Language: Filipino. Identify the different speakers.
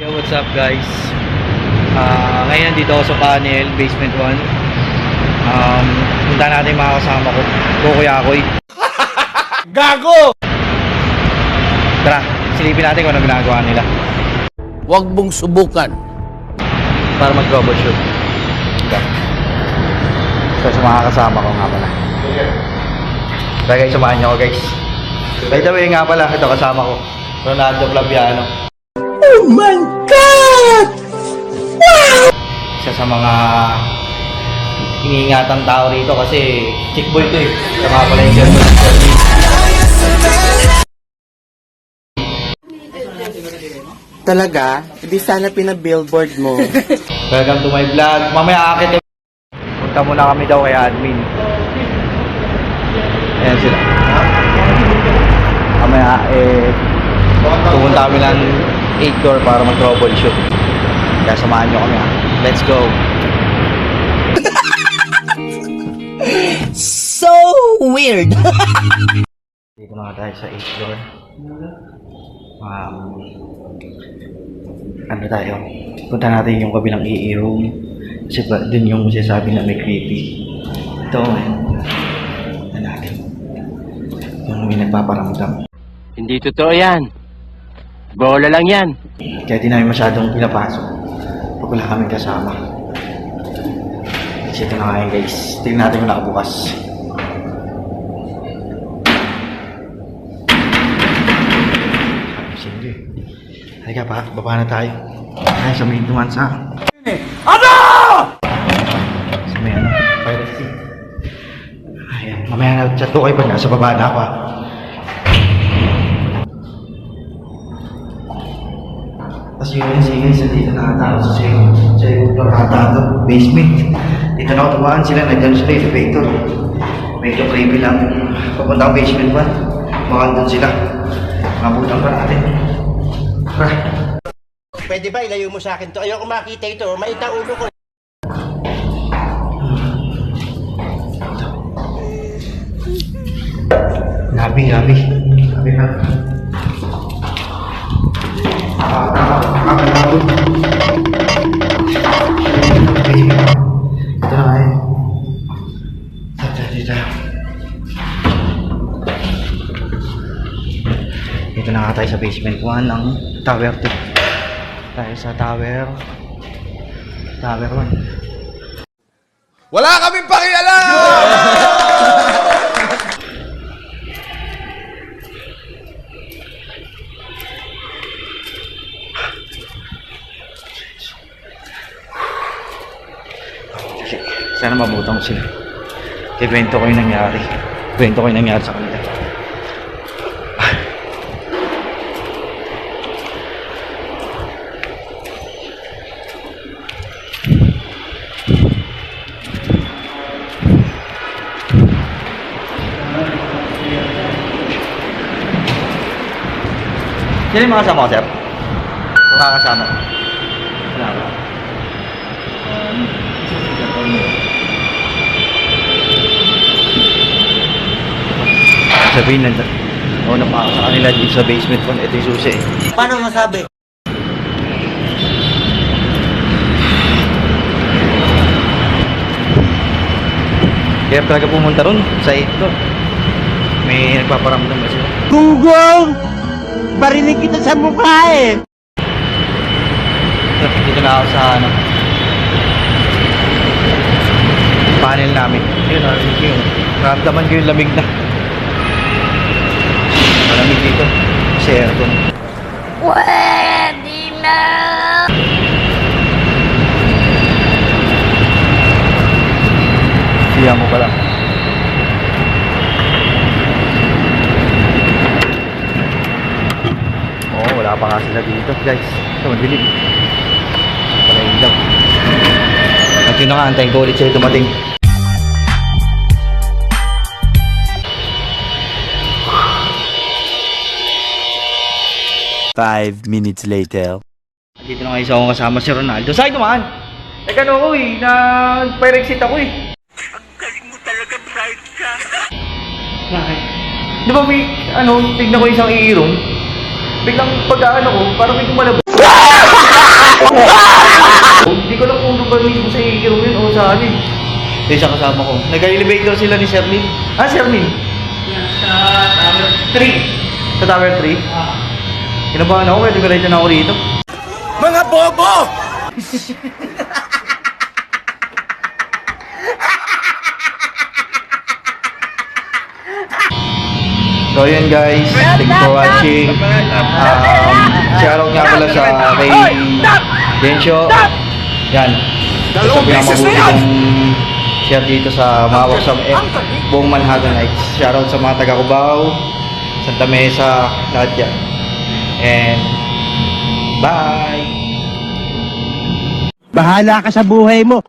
Speaker 1: Yo, what's up guys? Ngayon dito ako sa panel, basement 1. Punta natin mga kasama ko, Kuya Akoy.
Speaker 2: Gago!
Speaker 1: Tara, silipin natin kung ano ginagawa nila
Speaker 2: Huwag mong subukan.
Speaker 1: para mag-troubleshoot. So sa mga kasama ko nga pala. Kaya guys, samahan nyo ako guys. By the way nga pala, ito kasama ko, Ronaldo Flaviano.
Speaker 2: Oh my God! Wow!
Speaker 1: Isa sa mga iniingatang tao rito kasi chick boy to eh. Ito nga pala yung German.
Speaker 3: Talaga? Hindi sana pinabillboard mo.
Speaker 1: Welcome to my vlog. Mamaya akit eh. Punta muna kami daw kay admin. Ayan sila. Mamaya pupunta kami ng 8 door para mag-troubleshoot. Kaya samahan nyo kami ha. Let's go!
Speaker 3: So weird!
Speaker 1: Dito na tayo sa 8 door. Ano tayo? Punta natin yung kabilang EE room. Kasi ba, dun yung sinasabi na may creepy. Ito, ano natin? Yung may nagpaparamdam.
Speaker 2: Hindi totoo yan. Bola lang yan.
Speaker 1: Kaya di namin masyadong pinapasok pag wala kaming kasama. Kasi ito na nga yun guys. Tingnan natin kung nakabukas. Sige. Halika pa, baba na tayo. Ay, sa main tuwan sa... Ano?! Sa may ano, fire exit. Ayan, mamaya na chat ko kayo pag nasa baba na ako ha. Tapos yun sige, sa dito nakatao sa second floor nakatao, basement. Dito na ako tumaan sila, nandiyan sila, elevator. Medyo creepy lang. Papunta ako basement 1. Baka doon sila. Mabutan pa natin. Tara.
Speaker 4: Pwede ba ilayo mo sa akin to? Ayoko makita ito. Maita ulo ko.
Speaker 1: Gabi. Ito na kayo. Dito na nga tayo sa basement 1 ng tower 2. Tayo sa tower 1.
Speaker 2: Wala kaming pakialam!
Speaker 1: Sana mabutang sila. Kaya kwento ko yung nangyari. Kwento ko yung nangyari sa kanila. Sino yung mga kasama ko, sir? Mga kasama ko. Wala ba? Sabihin lang, na pa ako sa kanila dito sa basement ko. Ito yung susi.
Speaker 4: Paano masabi?
Speaker 1: Kaya talaga pumunta ron sa 8 ko. May nagpaparamdam ba sila?
Speaker 4: Gunggong! Barinig kita sa mukha eh!
Speaker 1: Dito na ako sa ano, panel namin. Yun, narinig ko yun. Naramdaman ko yung lamig na. Malamig dito. Kasi aircon.
Speaker 5: Pwede na!
Speaker 1: Siya mo pala. Oo, wala pa nga sila dito guys. Ito, madilim. Pala yung ilaw. At yun na nga, antayin ko ulit sila dumating.
Speaker 6: Five minutes later.
Speaker 1: Dito na nga isa akong kasama si Ronaldo. Saan naman? Nagano ko eh, nag-pyrexit ako eh.
Speaker 4: Ang galing mo talaga, bright ka!
Speaker 1: Bakit? Di ba may, tignan ko isang iiron? Biglang pag-ano ko, parang may kumalabas. Hindi ko lang kung doon ba mismo sa Ikiro yun o sa ano eh. Yung isa kasama ko. Nag-elevator sila ni Sherlyn. Ah, Sherlyn?
Speaker 5: Sa Tower 3.
Speaker 1: Sa Tower 3? Kinabahan ako, pwede ko rin na ako rito.
Speaker 3: Mga bobo!
Speaker 1: So yun guys, thanks for watching. Shoutout nga pala sa kay Densyo. Yan. Sa pinamabuting share dito sa mga sa buong Manhattan Heights. Shoutout sa mga taga Cubao, Santa Mesa, lahat yan. And bye!
Speaker 4: Bahala ka sa buhay mo.